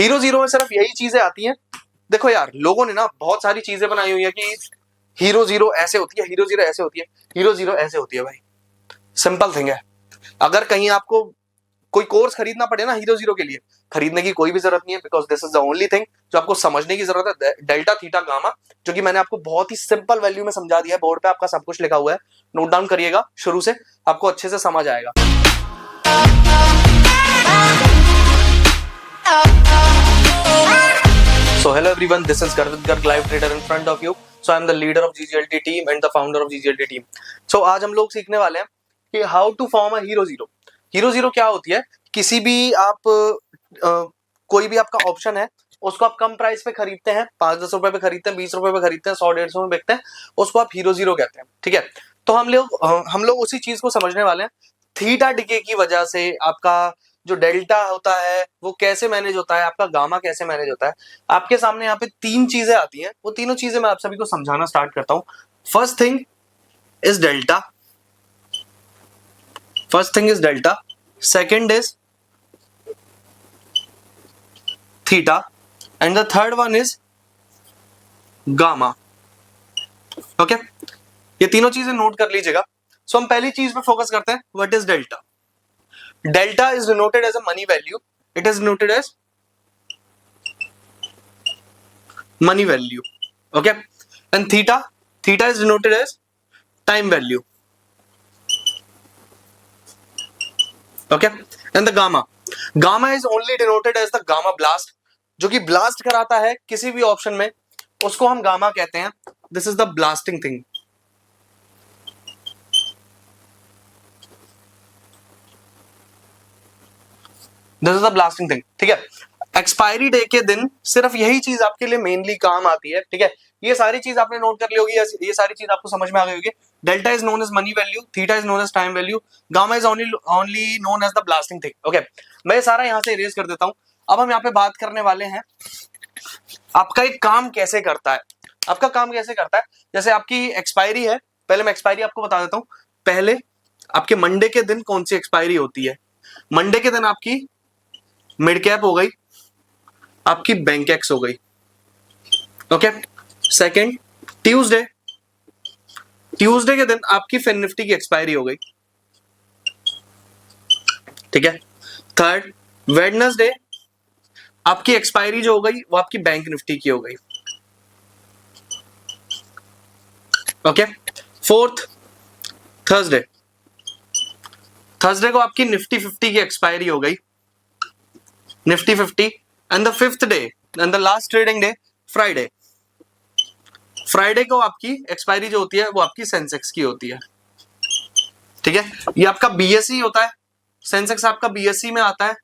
Hero zero में सिर्फ यही चीजें आती हैं। देखो यार, लोगों ने ना बहुत सारी चीजें बनाई हुई है कि हीरो जीरो ऐसे होती है, हीरो जीरो ऐसे होती है, हीरो जीरो ऐसे होती है। भाई सिंपल थिंग है, अगर कहीं आपको कोई कोर्स खरीदना पड़े ना हीरो जीरो के लिए, खरीदने की कोई भी जरूरत नहीं है, because this is the only thing जो आपको समझने की जरूरत है, डेल्टा थीटा गामा, जो कि मैंने आपको बहुत ही सिंपल वैल्यू में समझा दिया है। बोर्ड पे आपका सब कुछ लिखा हुआ है, नोट डाउन करिएगा शुरू से, आपको अच्छे से समझ आएगा। So hello everyone, this is Garvit Garg, live trader in front of you. So I am the leader of GGLT team and the founder of GGLT team. So आज हम लोग सीखने वाले हैं कि how to form a hero zero. Hero zero क्या होती है? किसी भी आप कोई भी आपका ऑप्शन है, उसको आप कम प्राइस पे खरीदते हैं, 5-10 रुपए पे खरीदते हैं, 20 रुपए पे खरीदते हैं, 100-150 में बेचते हैं, उसको आप हीरो जीरो कहते हैं। ठीक है, तो हम लोग उसी चीज को समझने वाले हैं। थीटा डिके की वजह से आपका जो डेल्टा होता है वो कैसे मैनेज होता है, आपका गामा कैसे मैनेज होता है। आपके सामने यहाँ पे 3 चीजें आती हैं, वो तीनों चीजें मैं आप सभी को समझाना स्टार्ट करता हूँ। First thing is delta, second is theta and the third one is gamma. Okay, ये तीनों चीजें नोट कर लीजिएगा। सो हम पहली चीज पे फोकस करते हैं, what is delta. Delta is denoted as a money value. It is denoted as money value. Okay. And theta is denoted as time value. Okay. And the gamma is only denoted as the gamma blast. जो कि blast कराता है किसी भी option में, उसको हम gamma कहते हैं। This is the blasting thing. This is the blasting thing. ठीक है, एक्सपायरी डे के दिन सिर्फ यही चीज आपके लिए मेनली काम आती है। ठीक है, ये सारी चीज आपने नोट कर ली होगी, ये सारी चीज आपको समझ में आ गई होगी। Delta is known as money value, theta is known as time value, gamma is only known as the blasting thing. Okay, मैं ये सारा यहाँ से इरेज कर देता हूँ। अब हम यहाँ पे बात करने वाले हैं आपका एक काम कैसे करता है। आपका काम कैसे करता है, जैसे आपकी एक्सपायरी है, पहले मैं एक्सपायरी आपको बता देता हूँ। पहले आपके मंडे के दिन कौन सी एक्सपायरी होती है? मंडे के दिन आपकी मिड कैप हो गई, आपकी बैंक एक्स हो गई। ओके, सेकंड ट्यूसडे के दिन आपकी फिन निफ्टी की एक्सपायरी हो गई। ठीक है, थर्ड वेडनेसडे आपकी एक्सपायरी जो हो गई वो आपकी बैंक निफ्टी की हो गई। ओके, फोर्थ थर्सडे को आपकी निफ्टी 50 की एक्सपायरी हो गई, Nifty 50। And the fifth day and the last trading day Friday को आपकी एक्सपायरी जो होती है वो आपकी सेंसेक्स की होती है। ठीक है, ये आपका बीएसई होता है, सेंसेक्स आपका बीएसई में आता है,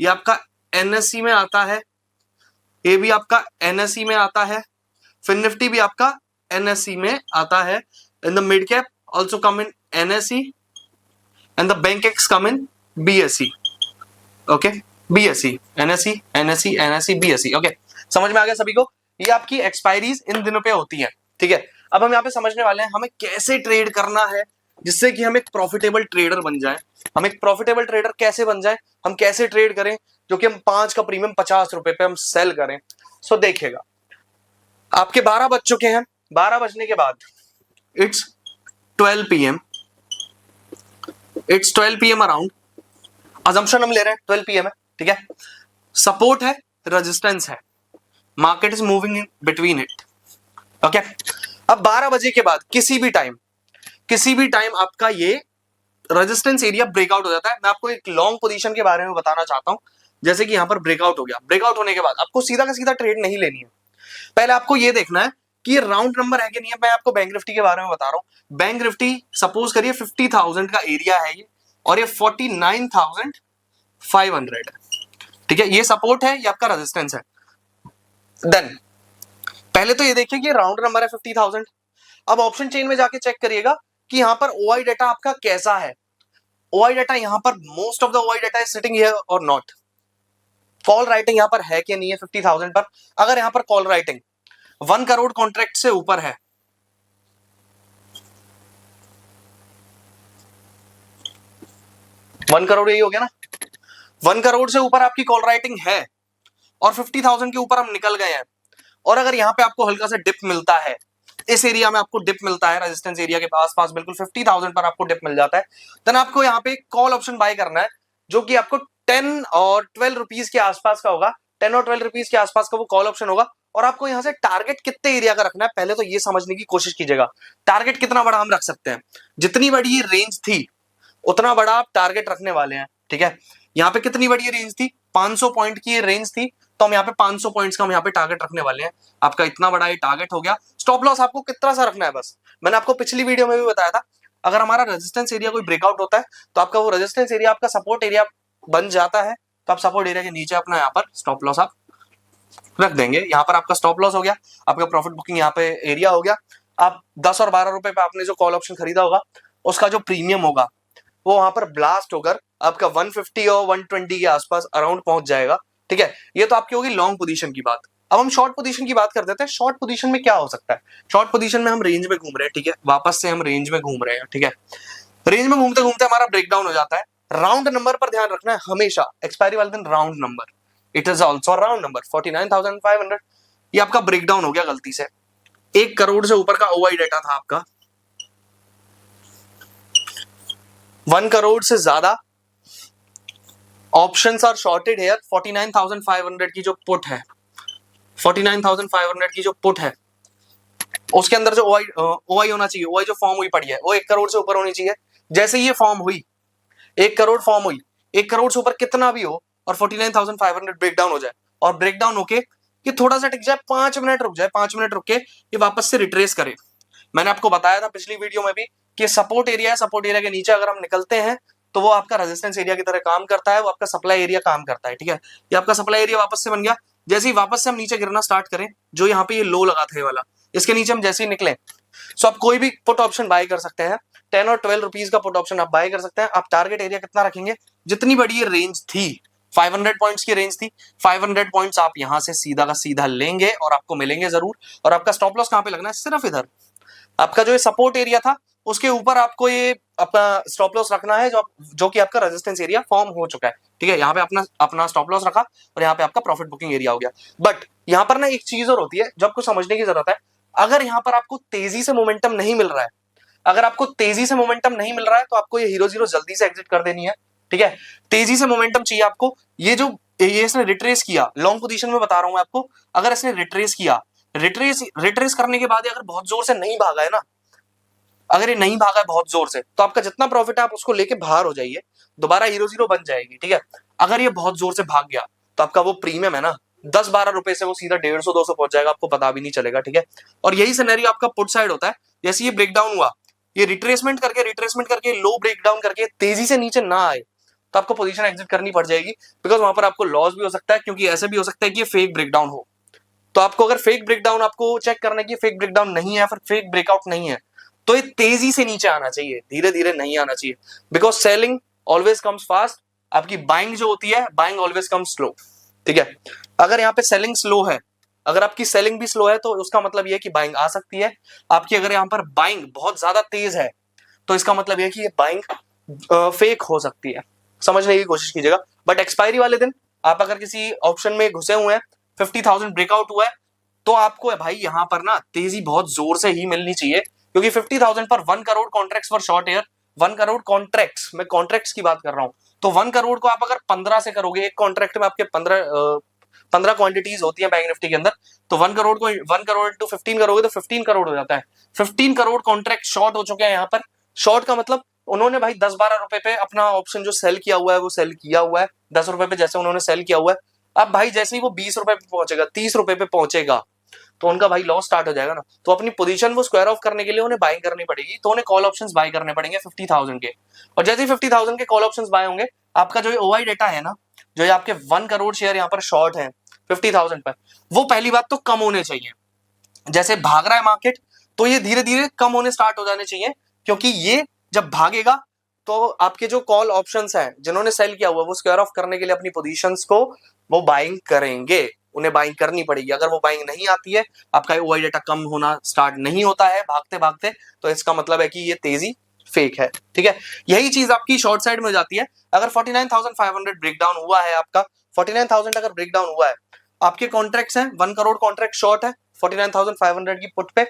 ये आपका एनएससी में आता है, ये भी आपका एनएससी में आता है, फिन निफ्टी भी आपका एनएससी में आता है। And the mid cap also come in NSC and the bank x come in BSE. Okay, BSE NSC BSE. Okay, समझ में आ गया सभी को? ये आपकी एक्सपायरीज इन दिनों पे होती है। ठीक है, अब हम यहाँ पे समझने वाले हैं हमें कैसे ट्रेड करना है जिससे कि हम एक प्रॉफिटेबल ट्रेडर बन जाए। हम एक प्रॉफिटेबल ट्रेडर कैसे बन जाए, हम कैसे ट्रेड करें जो कि हम 5 का प्रीमियम 50 रुपए पे हम सेल करें। सो देखिएगा, आपके 12 बज चुके हैं, 12 बजने के बाद इट्स 12 PM अराउंड, अजम्पशन हम ले रहे हैं 12 PM है। ठीक है, सपोर्ट है, रेजिस्टेंस है, market is moving in between it. Okay, अब 12 बजे के बाद किसी भी टाइम आपका ये रेजिस्टेंस एरिया ब्रेकआउट हो जाता है। मैं आपको एक लॉन्ग पोजीशन के बारे में बताना चाहता हूं। जैसे कि यहां पर ब्रेकआउट हो गया, ब्रेकआउट होने के बाद आपको सीधा का सीधा ट्रेड नहीं लेनी है। पहले आपको ये देखना है कि ये राउंड नंबर है कि नहीं है। मैं आपको बैंक निफ्टी के बारे में बता रहा हूं। बैंक निफ्टी सपोज करिए 50,000 का एरिया है ये, और ये 49,500 है। ठीक है, ये सपोर्ट है, ये आपका रेजिस्टेंस है। देन पहले तो ये देखिए कि राउंड नंबर है 50,000। अब ऑप्शन चेन में जाके चेक करिएगा कि यहां पर ओआई डाटा आपका कैसा है। ओआई डाटा यहां पर most of the OI data is sitting here और नॉट। कॉल राइटिंग यहां पर है कि नहीं है 50,000 पर? अगर यहां पर कॉल राइटिंग 1 करोड़ कॉन्ट्रैक्ट से ऊपर है, 1 करोड़ यही हो गया ना, 1 करोड़ से ऊपर आपकी कॉल राइटिंग है और 50,000 के ऊपर हम निकल गए हैं, और अगर यहाँ पे आपको हल्का सा डिप मिलता है, इस एरिया में आपको डिप मिलता है रेजिस्टेंस एरिया के आसपास बिल्कुल 50,000 पर आपको डिप मिल जाता है, देन आपको यहाँ पे कॉल ऑप्शन बाय करना है जो कि आपको 10 और 12 रुपीज के आसपास का होगा। 10 और 12 रुपीज के आसपास का वो कॉल ऑप्शन होगा, और आपको यहाँ से टारगेट कितने एरिया का रखना है पहले तो ये समझने की कोशिश कीजिएगा। टारगेट कितना बड़ा हम रख सकते हैं, जितनी बड़ी ये रेंज थी उतना बड़ा आप टारगेट रखने वाले हैं, ठीक है। यहाँ पे कितनी बड़ी रेंज थी, 500 पॉइंट की रेंज थी, तो हम यहाँ पे 500 पॉइंट्स का हम यहाँ पे टारगेट रखने वाले हैं। आपका इतना बड़ा ये टारगेट हो गया। स्टॉप लॉस आपको कितना सा रखना है, बस मैंने आपको पिछली वीडियो में भी बताया था, अगर हमारा रेजिस्टेंस एरिया कोई ब्रेकआउट होता है तो आपका वो रेजिस्टेंस एरिया आपका सपोर्ट एरिया बन जाता है, तो आप सपोर्ट एरिया के नीचे अपना यहाँ पर स्टॉप लॉस आप रख देंगे। यहाँ पर आपका स्टॉप लॉस हो गया, आपका प्रॉफिट बुकिंग यहाँ पे एरिया हो गया। आप 10 और 12 रुपए पे आपने जो कॉल ऑप्शन खरीदा होगा उसका जो प्रीमियम होगा वो वहां पर ब्लास्ट होकर आपका 150 और 120 के आसपास अराउंड पहुंच जाएगा, ठीक है। ये तो आपकी होगी लॉन्ग पोजीशन की बात। अब हम शॉर्ट पोजीशन की बात कर देते हैं। शॉर्ट पोजीशन में क्या हो सकता है, शॉर्ट पोजीशन में हम रेंज में घूम रहे हैं, ठीक है, वापस से हम रेंज में घूम रहे हैं, ठीक है। रेंज में घूमते घूमते हमारा ब्रेकडाउन हो जाता है। राउंड नंबर पर ध्यान रखना है हमेशा, एक्सपायरी वाले दिन round number, it is also round number 49,500। ये आपका ब्रेकडाउन हो गया गलती से, 1 करोड़ से ऊपर का ओआई डेटा था आपका, 1 करोड़ से ज्यादा ऑप्शंस आर शॉर्टेड हेयर। 49,500 की जो पुट है, 49,500 की जो पुट है उसके अंदर जो ओआई होना चाहिए, ओआई जो फॉर्म हुई पड़ी है वो 1 करोड़ से ऊपर होनी चाहिए। जैसे ये फॉर्म हुई, 1 करोड़ फॉर्म हुई, 1 करोड़ से ऊपर कितना भी हो और 49,500 ब्रेकडाउन हो जाए, और ब्रेकडाउन होके ये थोड़ा सा टिक जाए, 5 मिनट रुक जाए, 5 मिनट रुक के ये वापस से रिट्रेस करे। मैंने आपको बताया था पिछली वीडियो में भी कि सपोर्ट एरिया है, सपोर्ट एरिया के नीचे अगर हम निकलते हैं तो वो आपका रेजिस्टेंस एरिया की तरह काम करता है, वो आपका सप्लाई एरिया काम करता है, ठीक है। ये आपका सप्लाई एरिया वापस से बन गया। जैसे ही वापस से हम नीचे गिरना स्टार्ट करें, जो यहाँ पे ये लो लगा था ये वाला, इसके नीचे हम जैसे ही निकले, सो आप कोई भी पुट ऑप्शन बाय कर सकते हैं। 10 और 12 रुपीज का पुट ऑप्शन आप बाय कर सकते हैं। आप टारगेट एरिया कितना रखेंगे, जितनी बड़ी ये रेंज थी 500 पॉइंट्स की रेंज थी, 500 पॉइंट्स आप यहां से सीधा का सीधा लेंगे और आपको मिलेंगे जरूर। और आपका स्टॉप लॉस कहां पे लगना है, सिर्फ इधर आपका जो ये सपोर्ट एरिया था उसके ऊपर आपको ये अपना स्टॉप लॉस रखना है, जो कि आपका रेजिस्टेंस एरिया फॉर्म हो चुका है, ठीक है। यहाँ पे अपना अपना स्टॉप लॉस रखा और यहाँ पे आपका प्रॉफिट बुकिंग एरिया हो गया। बट यहाँ पर ना एक चीज और होती है जो आपको समझने की जरूरत है। अगर यहाँ पर आपको तेजी से मोमेंटम नहीं मिल रहा है, अगर आपको तेजी से मोमेंटम नहीं मिल रहा है तो आपको ये हीरो जीरो जल्दी से एग्जिट कर देनी है, ठीक है। तेजी से मोमेंटम चाहिए आपको। ये जो ये इसने रिट्रेस किया, लॉन्ग पोजीशन में बता रहा हूं मैं आपको, अगर इसने रिट्रेस किया, रिट्रेस करने के बाद अगर बहुत जोर से नहीं भागा है ना, अगर ये नहीं भागा है बहुत जोर से, तो आपका जितना प्रॉफिट है आप उसको लेके बाहर हो जाइए, दोबारा हीरो जीरो बन जाएगी, ठीक है। अगर ये बहुत जोर से भाग गया तो आपका वो प्रीमियम है ना 10-12 रुपए से वो सीधा 150-200 पहुंच जाएगा, आपको पता भी नहीं चलेगा, ठीक है। और यही सिनेरियो आपका पुट साइड होता है। जैसे ये ब्रेकडाउन हुआ, ये रिट्रेसमेंट करके लो ब्रेकडाउन करके तेजी से नीचे ना आए तो आपको पोजीशन एग्जिट करनी पड़ जाएगी, बिकॉज वहां पर आपको लॉस भी हो सकता है, क्योंकि ऐसे भी हो सकता है कि ये फेक ब्रेकडाउन हो। तो आपको अगर फेक ब्रेकडाउन आपको चेक करना है कि फेक ब्रेकडाउन नहीं है, फिर फेक ब्रेकआउट नहीं है, तो ये तेजी से नीचे आना चाहिए, धीरे धीरे नहीं आना चाहिए, because selling always comes fast. आपकी बाइंग जो होती है, बाइंग ऑलवेज कम्स स्लो, ठीक है। अगर यहाँ पे सेलिंग स्लो है, अगर आपकी सेलिंग भी स्लो है तो उसका मतलब यह है कि बाइंग आ सकती है आपकी। अगर यहाँ पर बाइंग बहुत ज्यादा तेज है तो इसका मतलब यह है कि ये बाइंग फेक हो सकती है, समझने की कोशिश कीजिएगा। बट एक्सपायरी वाले दिन आप अगर किसी ऑप्शन में घुसे हुए हैं, 50,000 ब्रेकआउट हुआ है, तो आपको है भाई यहाँ पर ना तेजी बहुत जोर से ही मिलनी चाहिए, क्योंकि 50,000 पर 1 crore contracts for short air, 1 crore contracts, मैं कॉन्ट्रैक्ट्स की बात कर रहा हूं, तो 1 करोड़ को आप अगर 15 से करोगे, एक कॉन्ट्रैक्ट में आपके 15 क्वांटिटीज होती है बैंक निफ्टी के अंदर, तो 1 करोड़ को 1 करोड़ इंटू 15 करोगे तो 15 करोड़ हो जाता है। 15 करोड़ कॉन्ट्रैक्ट शॉर्ट हो चुके हैं यहाँ पर। शॉर्ट का मतलब उन्होंने भाई 10-12 रुपए पे अपना ऑप्शन जो सेल किया हुआ है वो सेल किया हुआ है, 10 रुपए पे जैसे उन्होंने सेल किया हुआ है। अब भाई जैसे ही वो 20 रुपए पे पहुंचेगा, 30 रुपए पे पहुंचेगा, तो उनका भाई लॉस स्टार्ट हो जाएगा ना। तो अपनी पोजीशन वो स्क्वायर ऑफ करने के लिए उन्हें बाइंग करनी पड़ेगी, तो उन्हें कॉल ऑप्शंस बाय करने पड़ेंगे 50,000 के। और जैसे ही 50,000 के कॉल ऑप्शंस बाय होंगे, आपका जो ओआई डेटा है ना, जो ये आपके 1 करोड़ शेयर यहाँ पर शॉर्ट है 50,000 पर, वो पहली बात तो कम होने चाहिए। जैसे भाग रहा है मार्केट तो ये धीरे धीरे कम होने स्टार्ट हो जाने चाहिए, क्योंकि ये जब भागेगा तो आपके जो कॉल ऑप्शंस हैं जिन्होंने सेल किया हुआ वो स्क्वायर ऑफ करने के लिए अपनी पोजीशंस को वो बाइंग करेंगे, उन्हें बाइंग करनी पड़ेगी। अगर वो बाइंग नहीं आती है, आपका ओआई डेटा कम होना स्टार्ट नहीं होता है भागते भागते, तो इसका मतलब है कि ये तेजी फेक है, ठीक है। यही चीज आपकी शॉर्ट साइड में हो जाती है। अगर 49,500 ब्रेकडाउन हुआ है आपका, 49,000 अगर ब्रेकडाउन हुआ है, आपके कॉन्ट्रैक्ट्स हैं 1 करोड़ कॉन्ट्रैक्ट शॉर्ट है 49,500 की पुट पे।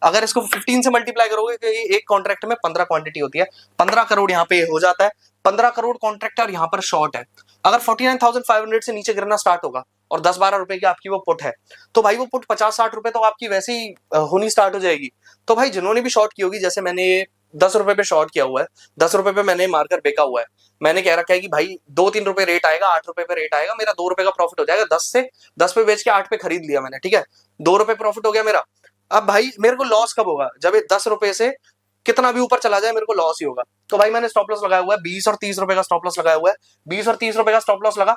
अगर इसको 15 से मल्टीप्लाई करोगे तो ये एक कॉन्ट्रैक्ट में 15 क्वांटिटी होती है, 15 करोड़ यहाँ पे हो जाता है। 15 करोड़ कॉन्ट्रैक्ट और यहाँ पर शॉर्ट है। अगर 49,500 से नीचे गिरना स्टार्ट होगा और 10-12 रुपए की आपकी वो पुट है, तो भाई वो पुट 50-60 रुपए तो आपकी वैसे ही होनी स्टार्ट हो जाएगी। तो भाई जिन्होंने भी शॉर्ट की होगी, जैसे मैंने ये 10 रुपए पे शॉर्ट किया हुआ है, 10 रुपए पे मैंने मार्कर बेचा हुआ है, मैंने कह रखा है कि भाई 2-3 रुपए रेट आएगा, 8 रुपए पे रेट आएगा, मेरा 2 रुपए का प्रॉफिट हो जाएगा। 10 पे बेच के 8 पे खरीद लिया मैंने, ठीक है, 2 रुपए प्रॉफिट हो गया मेरा। अब भाई मेरे को लॉस कब होगा? जब ये 10 रुपए से कितना भी ऊपर चला जाए मेरे को लॉस ही होगा। तो भाई मैंने स्टॉप लॉस लगाया हुआ है 20 और 30 रुपए का स्टॉप लॉस लगाया हुआ है। 20 और 30 रुपए का स्टॉप लॉस लगा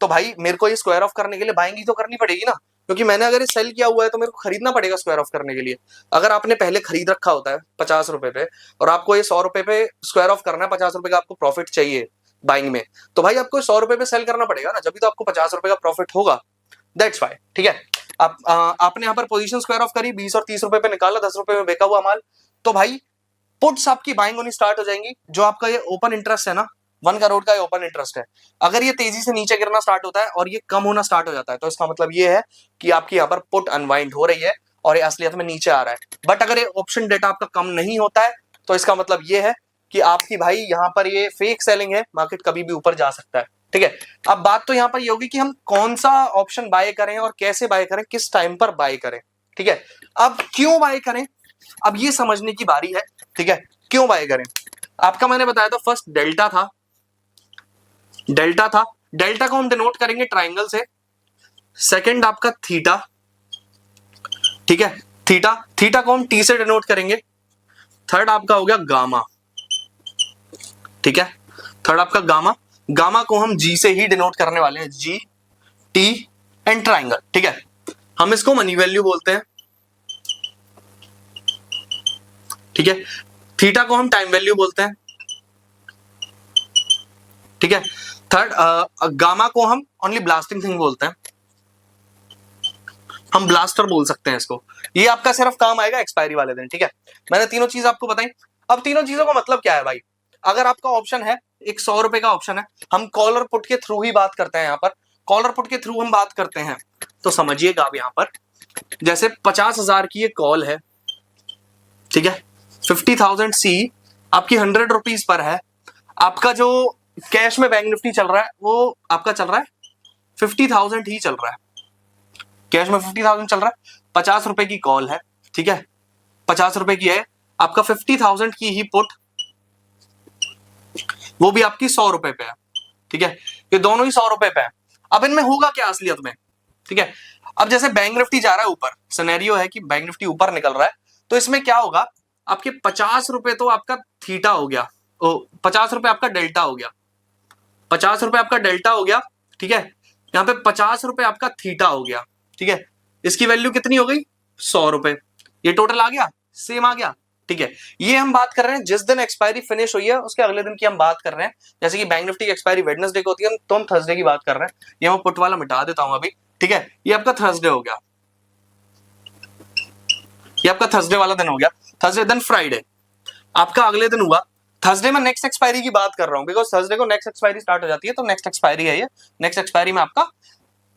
तो भाई मेरे को ये स्क्वायर ऑफ करने के लिए बाइंग ही तो करनी पड़ेगी ना, क्योंकि मैंने अगर ये सेल किया हुआ है तो मेरे को खरीदना पड़ेगा स्क्वायर ऑफ करने के लिए। अगर आपने पहले खरीद रखा होता है 50 रुपए पे और आपको ये 100 रुपए पे स्क्वायर ऑफ करना है, 50 रुपए का आपको प्रॉफिट चाहिए बाइंग में, तो भाई आपको 100 रुपए पे सेल करना पड़ेगा ना, जब भी तो आपको 50 रुपए का प्रॉफिट होगा। दैट्स वाई, ठीक है। आपने यहाँ पर पोजीशन स्क्वायर ऑफ करी, 20 और 30 रुपए पे निकाला, 10 रुपए में बेचा हुआ माल, तो भाई पुट्स आपकी बाइंग होनी स्टार्ट हो जाएंगी। जो आपका ये ओपन इंटरेस्ट है ना, 1 करोड़ का ओपन इंटरेस्ट है, अगर ये तेजी से नीचे गिरना स्टार्ट होता है और ये कम होना स्टार्ट हो जाता है, तो इसका मतलब ये है कि आपकी यहाँ पर पुट अनवाइंड हो रही है और ये असलियत में नीचे आ रहा है। बट अगर ये ऑप्शन डेटा आपका कम नहीं होता है तो इसका मतलब ये है कि आपकी भाई यहाँ पर ये फेक सेलिंग है, मार्केट कभी भी ऊपर जा सकता है, ठीक है। अब बात तो यहाँ पर ये होगी कि हम कौन सा ऑप्शन बाय करें और कैसे बाय करें, किस टाइम पर बाय करें, ठीक है। अब क्यों बाय करें, अब ये समझने की बारी है, ठीक है। क्यों बाय करें? आपका मैंने बताया था फर्स्ट डेल्टा था, डेल्टा को हम डिनोट करेंगे ट्राइंगल से। सेकंड आपका थीटा, ठीक है, थीटा को हम टी से डिनोट करेंगे। थर्ड आपका हो गया गामा, ठीक है, थर्ड आपका गामा को हम जी से ही डिनोट करने वाले हैं, जी टी एंड ट्राइंगल, ठीक है। हम इसको मनी वैल्यू बोलते हैं, ठीक है। थीटा को हम टाइम वैल्यू बोलते हैं, ठीक है। थर्ड गामा को हम ओनली ब्लास्टिंग थिंग बोलते हैं, हम ब्लास्टर बोल सकते हैं इसको। ये आपका सिर्फ काम आएगा एक्सपायरी वाले दिन, ठीक है। मैंने तीनों चीज आपको बताई। अब तीनों चीजों का मतलब क्या है भाई? अगर आपका ऑप्शन है एक 100 रुपए का ऑप्शन है, हम कॉल और पुट के थ्रू ही बात करते हैं, यहाँ पर कॉल और पुट के थ्रू हम बात करते हैं, तो समझिएगा आप यहाँ पर जैसे 50,000 की ये कॉल है, ठीक है, 50,000 सी आपकी 100 रुपीज पर है। आपका जो कैश में बैंक निफ्टी चल रहा है वो आपका चल रहा है 50,000 ही चल रहा है, कैश में 50,000 चल रहा है, 50 रुपए की कॉल है, ठीक है, 50 रुपए की है। आपका 50,000 की ही पुट, वो भी आपकी 100 रुपए पे है, ठीक है, ये दोनों ही 100 रुपए पे है। अब इनमें होगा क्या असलियत में, ठीक है। अब जैसे बैंक निफ्टी जा रहा है ऊपर, सिनेरियो है कि बैंक निफ्टी ऊपर निकल रहा है, तो इसमें क्या होगा, आपके 50 रुपए तो आपका थीटा हो गया, 50 रुपए आपका डेल्टा हो गया, 50 रुपए आपका डेल्टा हो गया, ठीक है। यहाँ पे 50 रुपए आपका थीटा हो गया, ठीक है। इसकी वैल्यू कितनी हो गई? 100 रुपए। ये टोटल आ गया, सेम आ गया, ठीक है। ये हम बात कर रहे हैं जिस दिन एक्सपायरी फिनिश हुई है उसके अगले दिन की हम बात कर रहे हैं। जैसे कि बैंक निफ्टी की एक्सपायरी वेडनेसडे को होती है, तो हम थर्सडे की बात कर रहे हैं। ये मैं पुट वाला मिटा देता हूं अभी, ठीक है। ये आपका थर्सडे हो गया, ये आपका थर्सडे वाला दिन हो गया। थर्सडे देन फ्राइडे आपका अगले दिन हुआ। थर्सडे में नेक्स्ट एक्सपायरी की बात कर रहा हूं, बिकॉज थर्सडे को नेक्स्ट एक्सपायरी स्टार्ट हो जाती है, तो नेक्स्ट एक्सपायरी है ये। नेक्स्ट एक्सपायरी में आपका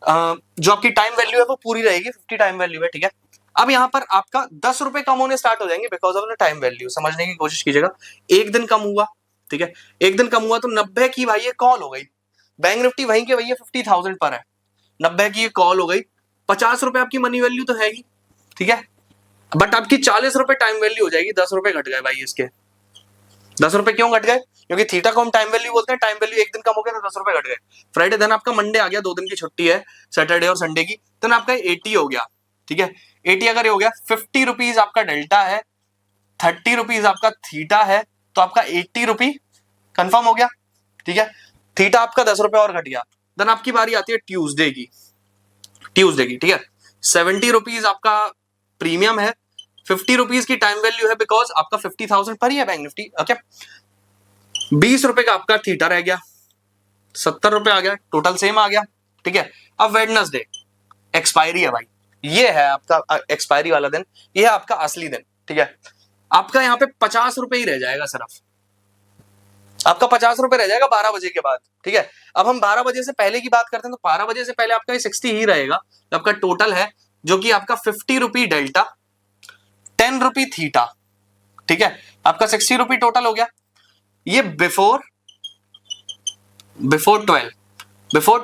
जो आपकी टाइम वैल्यू है वो पूरी रहेगी, 50 टाइम वैल्यू है, ठीक है। अब यहाँ पर आपका 10 रुपए कम होने स्टार्ट हो जाएंगे because of the time value. समझने की कोशिश कीजिएगा, एक दिन कम हुआ, ठीक है, एक दिन कम हुआ तो 90 की भाई ये कॉल हो गई। बैंक निफ्टी वहीं के वही 50,000 पर है, 90 की ये कॉल हो गई। 50 रुपए आपकी मनी वैल्यू तो है ही, ठीक है, बट आपकी 40 रुपए टाइम वैल्यू हो जाएगी। 10 रुपए घट गए भाई इसके। 10 रुपए क्यों घट गए? क्योंकि थीटा को हम टाइम वैल्यू बोलते हैं, टाइम वैल्यू एक दिन कम हो गया तो 10 रुपए घट गए। फ्राइडे देन आपका मंडे आ गया, 2 दिन की छुट्टी है, सैटरडे और संडे की, देन आपका 80 हो गया, ठीक है। 80 अगर हो गया, 50 रुपीज आपका डेल्टा है, 30 रुपीज आपका थीटा है, तो आपका 80 रुपी कंफर्म हो गया, ठीक है। थीटा आपका 10 रुपए और घट गया। देन आपकी बारी आती है ट्यूसडे की, ठीक है। 70 रुपीज आपका प्रीमियम है, 50 रुपीज की टाइम वैल्यू है बिकॉज आपका 50,000 पर ही है बैंक निफ्टी, ओके। 20 रुपए का आपका थीटा रह गया, 70 रुपए आ गया, टोटल सेम आ गया, ठीक है। अब वेडनेसडे एक्सपायरी है भाई, ये है आपका एक्सपायरी वाला दिन, ये है आपका असली दिन, ठीक है। आपका यहाँ पे 50 रुपए ही रह जाएगा सिर्फ, आपका 50 रुपए रह जाएगा 12 बजे के बाद, ठीक है। अब हम 12 बजे से पहले की बात करते हैं, तो 12 बजे से पहले आपका ये 60 ही रहेगा, तो आपका टोटल है जो कि आपका 50 रुपी डेल्टा, 10 रुपी थीटा, ठीक है। आपका 60 रुपी टोटल हो गया। ये बिफोर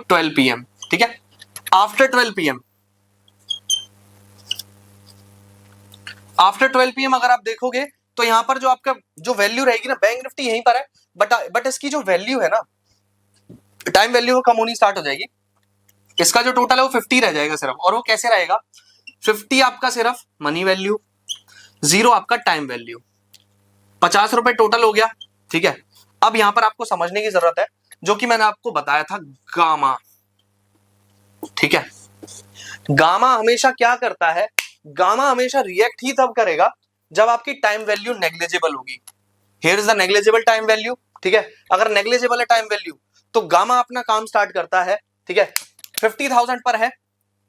12 PM, ठीक है। आफ्टर 12 PM, आफ्टर 12 PM अगर आप देखोगे तो यहां पर जो आपका जो वैल्यू रहेगी ना, बैंक निफ्टी यहीं पर है, बट इसकी जो वैल्यू है ना, टाइम वैल्यू वो कम होनी स्टार्ट हो जाएगी। इसका जो टोटल है वो 50 रह जाएगा सिर्फ, और वो कैसे रहेगा, 50 आपका सिर्फ मनी वैल्यू, 0 आपका टाइम वैल्यू, 50 रुपए टोटल हो गया, ठीक है। अब यहां पर आपको समझने की जरूरत है, जो कि मैंने आपको बताया था गामा, ठीक है। गामा हमेशा क्या करता है, गामा हमेशा रिएक्ट ही तब करेगा जब आपकी टाइम वैल्यू नेग्लिजिबल होगी। Here is the negligible time value, ठीक है। अगर नेग्लिजिबल है टाइम वैल्यू तो गामा अपना काम स्टार्ट करता है, ठीक है। 50,000 पर है,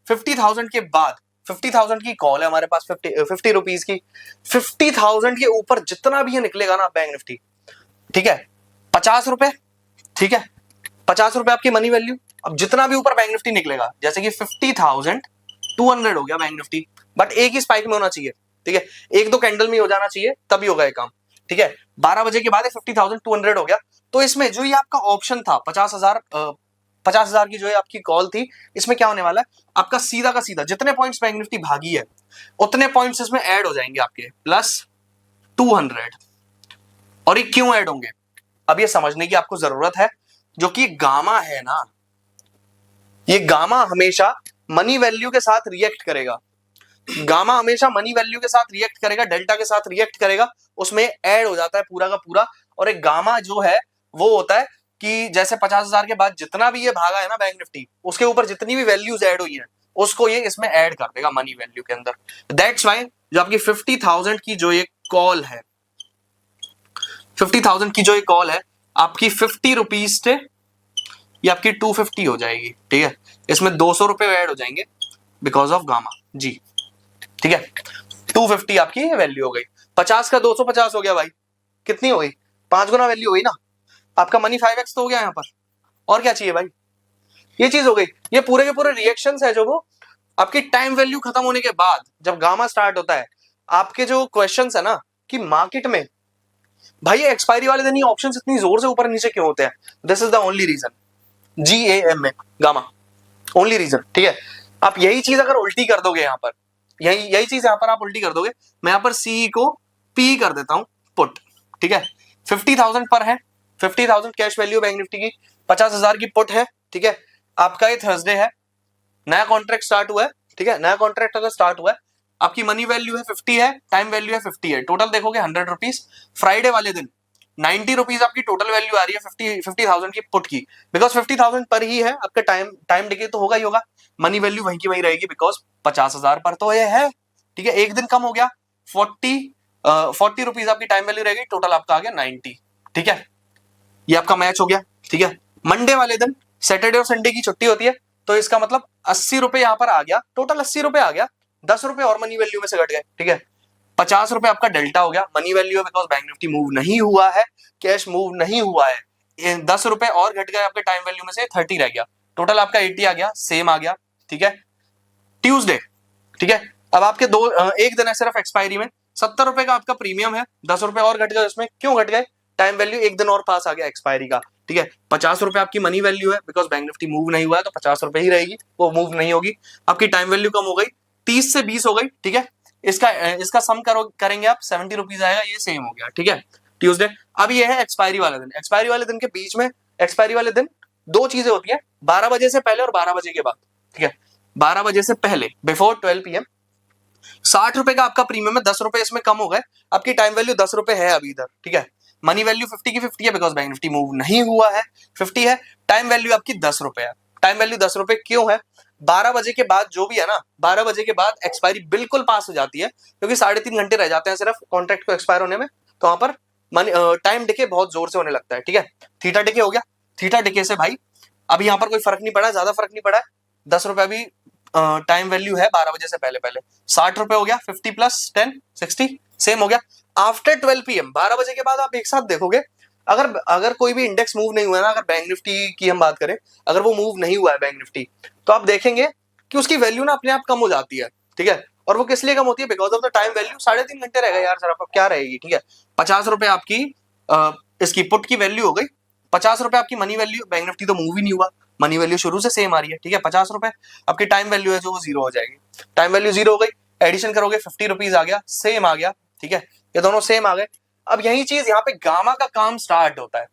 50,000 के बाद 50,000 की कॉल है हमारे पास, 50 रुपीज की, 50,000 के ऊपर जितना भी ये निकलेगा ना बैंक निफ्टी, ठीक है, 50 रुपए, ठीक है, 50 रुपए आपकी मनी वैल्यू। अब जितना भी ऊपर बैंक निफ्टी निकलेगा, जैसे कि 50,200 हो गया बैंक निफ्टी, बट एक ही स्पाइक में होना चाहिए, ठीक है, एक दो कैंडल में हो जाना चाहिए, तभी होगा ये काम, ठीक है। 12 बजे के बाद 50,200 हो गया, तो इसमें जो ये आपका ऑप्शन था 50,000 की जो है आपकी कॉल थी, इसमें क्या होने वाला है, आपका सीधा का सीधा जितने पॉइंट्स बैंक निफ्टी भागी है उतने पॉइंट्स इसमें ऐड हो जाएंगे आपके, +200। और ये क्यों ऐड होंगे, अब ये समझने की आपको जरूरत है। जो कि गामा है ना, ये गामा हमेशा मनी वैल्यू के साथ रिएक्ट करेगा, गामा हमेशा मनी वैल्यू के साथ रिएक्ट करेगा, डेल्टा के साथ रिएक्ट करेगा, उसमें ऐड हो जाता है पूरा का पूरा। और एक गामा जो है वो होता है कि जैसे 50,000 के बाद जितना भी ये भागा है ना बैंक निफ्टी, उसके ऊपर जितनी भी वैल्यूज ऐड हुई है उसको ये इसमें ऐड कर देगा मनी वैल्यू के अंदर। दैट्स वाई जो आपकी 50,000 की जो ये कॉल है, 50,000 की जो ये कॉल है आपकी 50 रुपीज से ये आपकी 250 हो जाएगी, ठीक है। इसमें 200 रुपए ऐड हो जाएंगे बिकॉज ऑफ गामा जी, ठीक है। 250 आपकी वैल्यू हो गई, 50 का 250 हो गया भाई, कितनी हो गई, 5 गुना वैल्यू हो गई ना, आपका मनी 5x तो हो गया यहाँ पर, और क्या चाहिए भाई, ये चीज हो गई। ये पूरे के पूरे रिएक्शंस है जो वो आपकी टाइम वैल्यू खत्म होने के बाद जब गामा स्टार्ट होता है, आपके जो क्वेश्चंस है ना कि मार्केट में भाई एक्सपायरी वाले दिन ही ऑप्शंस इतनी जोर से ऊपर नीचे क्यों होते हैं, this is the only reason, GAM में गामा, ओनली रीजन, ठीक है। आप यही चीज अगर उल्टी कर दोगे यहाँ पर, यही चीज यहाँ पर आप उल्टी कर दोगे, मैं यहाँ पर CE को P कर देता हूं पुट, ठीक है। 50,000 पर है, 50,000 कैश वैल्यू बैंक निफ्टी की, 50,000 की पुट है, ठीक है। आपका ये थर्सडे है, नया कॉन्ट्रैक्ट स्टार्ट हुआ है, ठीक है, नया कॉन्ट्रैक्ट अगर स्टार्ट हुआ है, आपकी मनी वैल्यू है 50 है, टाइम वैल्यू है 50 है, टोटल देखोगे 100 रुपीज। फ्राइडे वाले दिन 90 रुपीज आपकी टोटल वैल्यू आ रही है 50,000 की पुट की, बिकॉज 50,000 पर ही है आपका टाइम डिके तो होगा ही होगा, मनी वैल्यू वहीं की वहीं रहेगी बिकॉज 50,000 पर तो ये है, ठीक है। एक दिन कम हो गया, 40 रुपीज आपकी टाइम वैल्यू रहेगी, टोटल आपका आ गया 90, ठीक है। ये आपका मैच हो गया, ठीक है। मंडे वाले दिन, सैटरडे और संडे की छुट्टी होती है, तो इसका मतलब 80 रुपए यहां पर आ गया, टोटल 80 रुपए आ गया, 10 रुपए और मनी वैल्यू में से घट गए, ठीक है। 50 रुपए आपका डेल्टा हो गया, मनी वैल्यू है बिकॉज बैंक निफ्टी मूव नहीं हुआ है, कैश मूव नहीं हुआ है, 10 रुपए और घट गए आपके टाइम वैल्यू में से, 30 रह गया, टोटल आपका 80 आ गया, सेम आ गया, ठीक है। ट्यूसडे, ठीक है, अब आपके एक दिन है सिर्फ एक्सपायरी में, 70 रुपए का आपका प्रीमियम है, 10 रुपए और घट गए उसमें, क्यों घट गए, टाइम वैल्यू एक दिन और पास आ गया एक्सपायरी का, ठीक है। 50 रुपए आपकी मनी वैल्यू है बिकॉज बैंक निफ्टी मूव नहीं हुआ है, तो 50 रुपए ही रहेगी, वो मूव नहीं होगी। आपकी टाइम वैल्यू कम हो गई, 30 से 20 हो गई, ठीक है। इसका सम करेंगे आप, 70 रुपीज आएगा, ये सेम हो गया, ठीक है। ट्यूसडे, अब ये है एक्सपायरी वाले दिन, एक्सपायरी वाले दिन के बीच में, एक्सपायरी वाले दिन दो चीजें होती है, 12 बजे से पहले और 12 बजे के बाद, ठीक है। 12 बजे से पहले बिफोर 12 PM 60 रुपए का आपका प्रीमियम है, 10 रुपए इसमें कम हो गए, आपकी टाइम वैल्यू 10 रुपए है अभी इधर, ठीक है। मनी वैल्यू 50 की 50 है बिकॉज बैंक निफ्टी मूव नहीं हुआ है, 50 है, टाइम वैल्यू आपकी 10 रुपए है। टाइम वैल्यू 10 रुपए क्यों है, 12 बजे के बाद जो भी है ना, 12 बजे के बाद एक्सपायरी बिल्कुल पास हो जाती है, क्योंकि 3.5 घंटे रह जाते हैं सिर्फ कॉन्ट्रैक्ट को एक्सपायर होने में, तो वहां पर टाइम डिके बहुत जोर से होने लगता है, ठीक है। थीटा डिके हो गया, थीटा डिके से भाई अभी यहाँ पर कोई फर्क नहीं पड़ा, ज्यादा फर्क नहीं पड़ा है, 10 रुपए अभी टाइम वैल्यू है 12 बजे से पहले पहले, 60 रुपए हो गया, 50 + 10 60 सेम हो गया। आफ्टर 12 PM 12 बजे के बाद आप एक साथ देखोगे अगर अगर कोई भी इंडेक्स मूव नहीं हुआ है ना, अगर बैंक निफ्टी की हम बात करें, अगर वो मूव नहीं हुआ है बैंक निफ्टी, तो आप देखेंगे कि उसकी वैल्यू ना अपने आप कम हो जाती है, ठीक है। और वो किस लिए कम होती है? Because of the time value. 3.5 घंटे रह गए यार सर, आपको क्या रहेगी, ठीक है। 50 रुपए आपकी इसकी पुट की वैल्यू हो गई, 50 रुपए आपकी मनी वैल्यू। बैंक निफ्टी तो मूव ही नहीं हुआ, मनी वैल्यू शुरू से सेम आ रही है, ठीक है। 50 रुपए आपकी टाइम वैल्यू है जो वो जीरो हो जाएगी, टाइम वैल्यू जीरो हो गई, एडिशन करोगे 50 रुपीज आ गया, सेम आ गया, ठीक है। ये दोनों सेम आ गए। अब यही चीज यहाँ पे गामा का काम स्टार्ट होता है,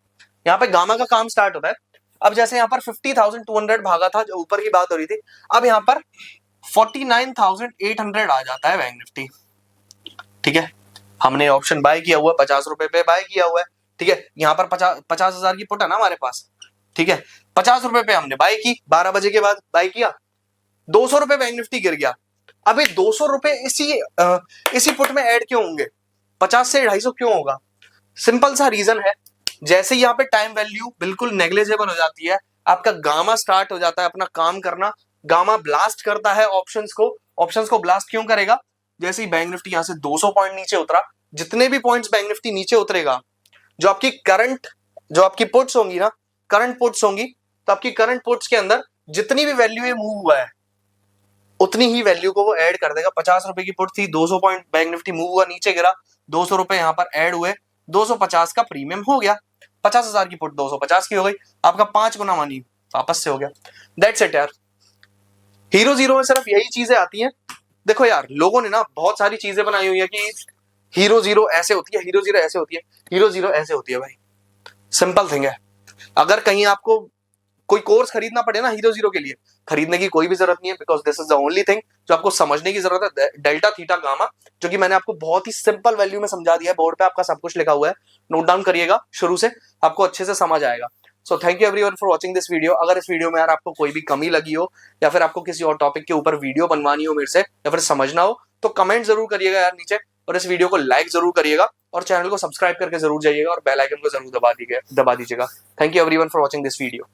यहाँ पे गामा का काम स्टार्ट होता है। अब जैसे यहाँ पर 50,200 भागा था, जो ऊपर की बात हो रही थी, अब यहाँ पर 49,800 आ जाता है बैंक निफ्टी, ठीक है। हमने ऑप्शन बाय किया हुआ, 50 रुपए पे बाय किया हुआ है, ठीक है। यहाँ पर 50,000 की पुट है ना हमारे पास, ठीक है। 50 रुपए पे हमने बाय की, 12 बजे के बाद बाय किया, 200 रुपए बैंक निफ्टी गिर गया। अब ये 200 रुपए इसी पुट में ऐड क्यों होंगे? 50 से 250 क्यों होगा? सिंपल सा रीजन है, जैसे यहाँ पे टाइम वैल्यू बिल्कुल नेग्लिजिबल हो जाती है, आपका गामा स्टार्ट हो जाता है अपना काम करना। गामा ब्लास्ट करता है ऑप्शंस को ब्लास्ट क्यों करेगा? जैसे ही बैंक निफ्टी यहाँ से 200 पॉइंट नीचे उतरा, जितने भी पॉइंट्स बैंक निफ्टी नीचे उतरेगा, जो आपकी पुट्स होंगी ना, करंट पुट्स होंगी, तो आपकी करंट पुट्स के अंदर जितनी भी वैल्यू ये मूव हुआ है, उतनी ही वैल्यू को वो ऐड कर देगा। 50 रुपए की पुट थी, 200 पॉइंट बैंक निफ्टी मूव हुआ, नीचे गिरा, 200 रुपए यहाँ पर ऐड हुए, 250 का प्रीमियम हो गया। 50,000 की पुट 250 की हो गई, आपका 5 गुना मनी वापस से हो गया। दैट्स इट यार। हीरो जीरो में सिर्फ यही चीजें आती हैं। देखो यार, लोगों ने ना बहुत सारी चीजें बनाई हुई है कि हीरो जीरो ऐसे होती है, हीरो जीरो ऐसे होती है, हीरो जीरो ऐसे होती है। भाई सिंपल थिंग है, अगर कहीं आपको कोई कोर्स खरीदना पड़े ना हीरो जीरो के लिए, खरीदने की कोई भी जरूरत नहीं है, because this is the only thing जो आपको समझने की जरूरत है, डेल्टा थीटा गामा, जो कि मैंने आपको बहुत ही सिंपल वैल्यू में समझा दिया है। बोर्ड पे आपका सब कुछ लिखा हुआ है, नोट डाउन करिएगा शुरू से, आपको अच्छे से समझ आएगा। So thank you everyone for watching this video. अगर इस वीडियो में यार आपको कोई भी कमी लगी हो, या फिर आपको किसी और टॉपिक के ऊपर वीडियो बनवानी हो मेरे से, या फिर समझना हो, तो कमेंट जरूर करिएगा यार नीचे, और इस वीडियो को लाइक जरूर करिएगा, और चैनल को सब्सक्राइब करके जरूर जाइएगा, और बेल आइकन को जरूर दबा दीजिएगा। Thank you everyone for watching this video.